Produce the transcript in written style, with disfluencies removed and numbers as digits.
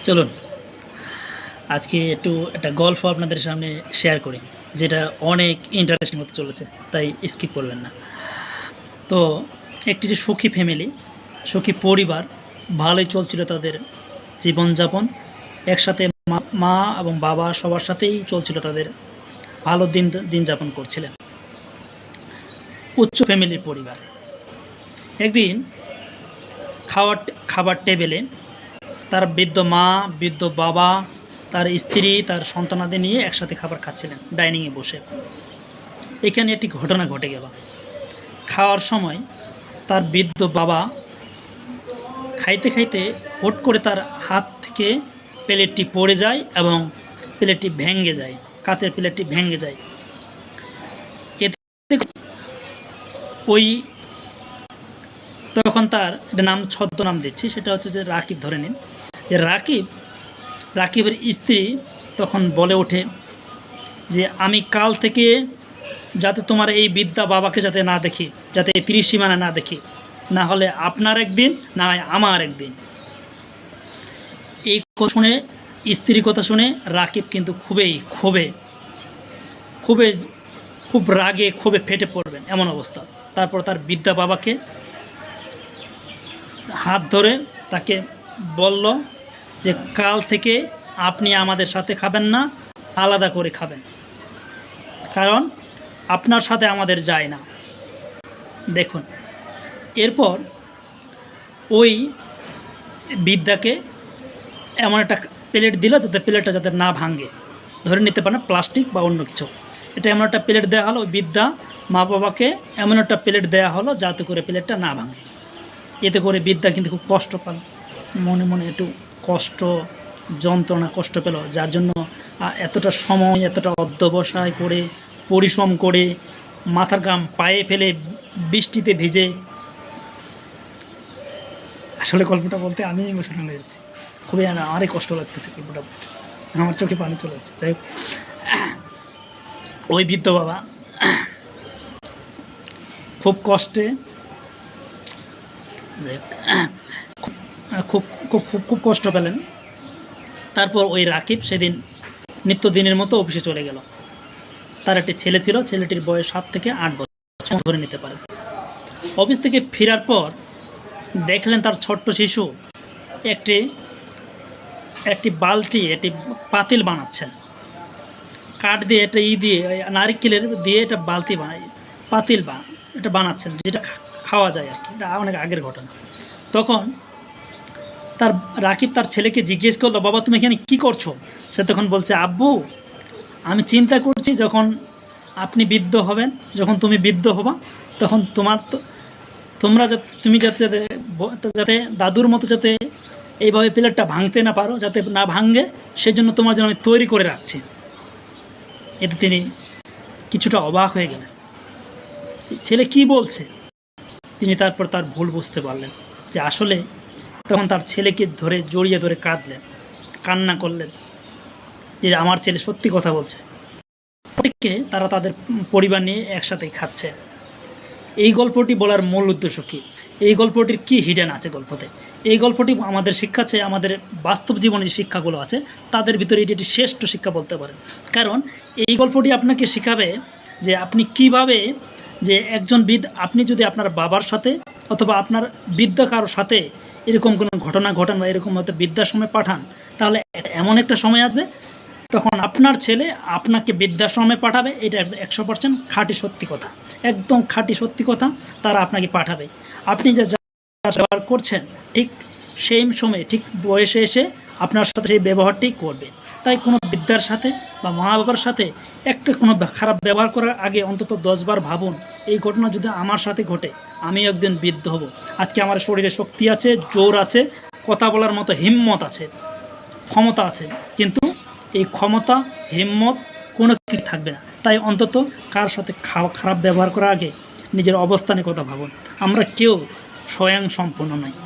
চলুন আজকে একটা গল্প আপনাদের সামনে শেয়ার করি, যেটা অনেক ইন্টারেস্টিং হতে চলেছে, তাই স্কিপ করবেন না। তো একটি যে সুখী ফ্যামিলি, সুখী পরিবার, ভালোই চলছিল তাদের জীবনযাপন। একসাথে মা এবং বাবা সবার সাথেই চলছিল তাদের, ভালো দিন যাপন করছিলেন। উচ্চ ফ্যামিলির পরিবার। একদিন খাবার টেবিলে তার বৃদ্ধ মা, বৃদ্ধ বাবা, তার স্ত্রী, তার সন্তানাদি নিয়ে একসাথে খাবার খাচ্ছিলেন ডাইনিংয়ে বসে। এখানে একটি ঘটনা ঘটে গেল। খাওয়ার সময় তার বৃদ্ধ বাবা খাইতে খাইতে হুট করে তার হাত থেকে প্লেটটি পড়ে যায় এবং প্লেটটি ভেঙে যায়, কাচের প্লেটটি ভেঙে যায়। এতে ওই তখন তার একটা ছদ্মনাম দিচ্ছি, সেটা হচ্ছে যে রাকিব, ধরে নিন যে রাকিবের স্ত্রী তখন বলে ওঠে যে আমি কাল থেকে যাতে তোমার এই বিদ্যা বাবাকে যাতে না দেখি, যাতে এই ত্রিসীমানা না দেখি, না হলে আপনার একদিন, না হয় আমার একদিন। এই কথা শুনে, স্ত্রীর কথা শুনে রাকিব কিন্তু খুব রাগে ক্ষোভে ফেটে পড়বেন এমন অবস্থা। তারপর তার বিদ্যা বাবাকে হাত ধরে তাকে বলল যে কাল থেকে আপনি আমাদের সাথে খাবেন না, আলাদা করে খাবেন, কারণ আপনার সাথে আমাদের যায় না। দেখুন, এরপর ওই বিদ্যাকে এমন একটা প্লেট দিল যাতে প্লেটটা যাতে না ভাঙে, ধরে নিতে পারে প্লাস্টিক বা অন্য কিছু। এটা এমন একটা প্লেট দেওয়া হলো, ওই বিদ্যা মা বাবাকে এমন একটা প্লেট দেওয়া হলো যাতে করে প্লেটটা না ভাঙে। এতে করে বিদ্যা কিন্তু খুব কষ্ট পেল, মনে মনে একটু যন্ত্রণা কষ্ট পেল, যার জন্য এতটা সময়, এতটা অধ্যবসায় করে, পরিশ্রম করে, মাথার ঘাম পায়ে ফেলে, বৃষ্টিতে ভিজে, আসলে গল্পটা বলতে আমি ইমোশনাল হয়ে যাচ্ছি, খুবই আমারই কষ্ট লাগতেছে গল্পটা বলতে, আমার চোখে পানি চলে যাচ্ছে। যাই হোক, ওই বৃদ্ধ বাবা খুব কষ্টে, খুব কষ্ট পেলেন। তারপর ওই রাকিব সেদিন নিত্যদিনের মতো অফিসে চলে গেল। তার একটি ছেলে ছিল, ছেলেটির বয়স 7 থেকে 8 বছর ধরে নিতে পারে। অফিস থেকে ফেরার পর দেখলেন তার ছোট্ট শিশু একটি বালতি, একটি পাতিল বানাচ্ছেন কাঠ দিয়ে, এটা দিয়ে নারিকেলের দিয়ে এটা বালতি পাতিল এটা বানাচ্ছেন, যেটা খাওয়া যায় আর কি। এটা অনেক আগের ঘটনা। তখন রাকিব তার ছেলেকে জিজ্ঞেস করলো, বাবা তুমি এখানে কি করছো? সে তখন বলছে, আব্বু আমি চিন্তা করছি যখন আপনি বৃদ্ধ হবেন, যখন তুমি বৃদ্ধ হবা, তখন তুমি যাতে দাদুর মতো যাতে এইভাবে প্লেটটা ভাঙতে না পারো, যাতে না ভাঙে, সেজন্য তোমার জন্য আমি তৈরি করে রাখছি। এতে তিনি কিছুটা অবাক হয়ে গেলেন, ছেলে কি বলছে। তিনি তারপর তার ভুল বুঝতে পারলেন যে আসলে তখন তার ছেলেকে জড়িয়ে ধরে কান্না করলেন যে আমার ছেলে সত্যি কথা বলছে। তারা তাদের পরিবার নিয়ে একসাথে খাচ্ছে। এই গল্পটি বলার মূল উদ্দেশ্য কী, এই গল্পটির কি হিডেন আছে গল্পতে, এই গল্পটি আমাদের শিক্ষাচ্ছে, আমাদের বাস্তব জীবনে যে শিক্ষাগুলো আছে তাদের ভিতরে এটি একটি শ্রেষ্ঠ শিক্ষা বলতে পারেন। কারণ এই গল্পটি আপনাকে শেখাবে যে আপনি কিভাবে, যে আপনি যদি আপনার বাবার সাথে অথবা আপনার বৃদ্ধা কারোর সাথে এরকম কোনো ঘটনা ঘটান বা এরকম হয়তো বৃদ্ধাশ্রমে পাঠান, তাহলে এমন একটা সময় আসবে তখন আপনার ছেলে আপনাকে বৃদ্ধাশ্রমে পাঠাবে। এটা 100% খাঁটি সত্যি কথা, একদম খাঁটি সত্যি কথা। তারা আপনাকে পাঠাবে, আপনি যা ব্যবহার করছেন ঠিক সেই সময়ে, ঠিক বয়সে এসে আপনার সাথে সেই ব্যবহারটাই করবে। তাই কোনো বৃদ্ধার সাথে বা মা বাবার সাথে কোনো খারাপ ব্যবহার করার আগে অন্তত 10 বার ভাবুন, এই ঘটনা যদি আমার সাথে ঘটে, আমি একদিন বৃদ্ধ হব। আজকে আমার শরীরে শক্তি আছে, জোর আছে, কথা বলার মতো হিম্মত আছে, ক্ষমতা আছে, কিন্তু এই ক্ষমতা, হিম্মত কোনো কিছু থাকবে না। তাই অন্তত কার সাথে খারাপ ব্যবহার করার আগে নিজের অবস্থানের কথা ভাবুন। আমরা কেউ স্বয়ং সম্পূর্ণ নয়।